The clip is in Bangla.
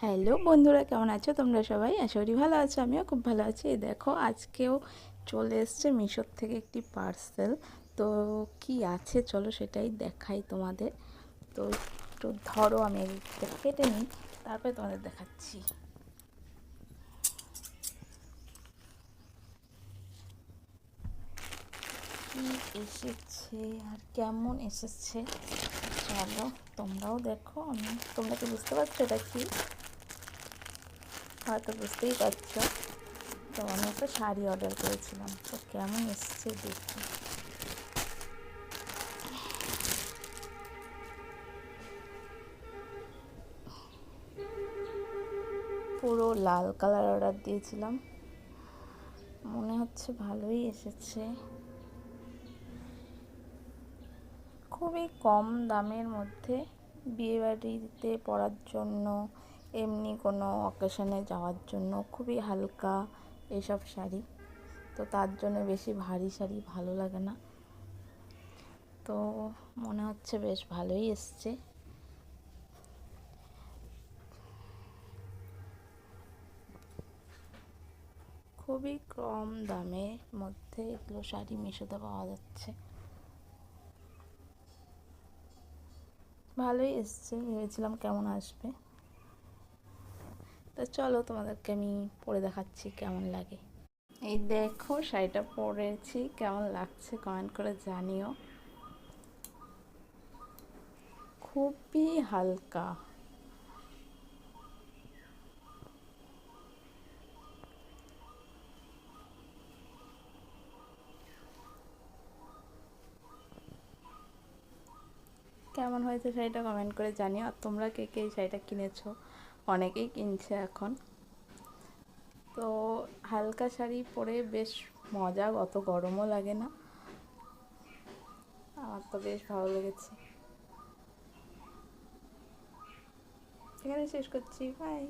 হ্যালো বন্ধুরা, কেমন আছো তোমরা সবাই? আশা করি ভালো আছো, আমিও খুব ভালো আছি। এই দেখো, আজকেও চলে এসছে মিশোর থেকে একটি পার্সেল। তো কি আছে চলো সেটাই দেখাই তোমাদের। তো একটু ধরো, আমি এদিকটা কেটে নিই, তারপরে তোমাদের দেখাচ্ছি কি এসেছে আর কেমন এসেছে। চলো তোমরাও দেখো, তোমরা কি বুঝতে পারছো এটা কি? হয়তো বুঝতেই পারছো। তো আমি একটা শাড়ি অর্ডার করেছিলাম, তো কেমন এসছে দেখি। পুরো লাল কালার অর্ডার দিয়েছিলাম, মনে হচ্ছে ভালোই এসেছে। খুবই কম দামের মধ্যে বিয়েবাড়িতে পরার জন্য, এমনি কোনো অকেশনে যাওয়ার জন্য খুবই হালকা এসব শাড়ি। তো তার জন্য বেশি ভারী শাড়ি ভালো লাগে না। তো মনে হচ্ছে বেশ ভালোই এসছে। খুবই কম দামের মধ্যে এগুলো শাড়ি মিশোতে পাওয়া যাচ্ছে। ভালোই এসছে, ভেবেছিলাম কেমন আসবে। তো চলো তোমাদেরকে আমি পরে দেখাচ্ছি কেমন লাগে। এই দেখো, শাড়িটা পরেছি, কেমন লাগছে কমেন্ট করে জানিও। খুবই হালকা। কেমন হয়েছে শাড়িটা কমেন্ট করে জানিও। আর তোমরা কে কে এই শাড়িটা কিনেছো? অনেকেই কিনছে এখন। তো হালকা শাড়ি পরে বেশ মজা, অত গরমও লাগে না। আমার তো বেশ ভালো লেগেছে। এখানে শেষ করছি, বাই।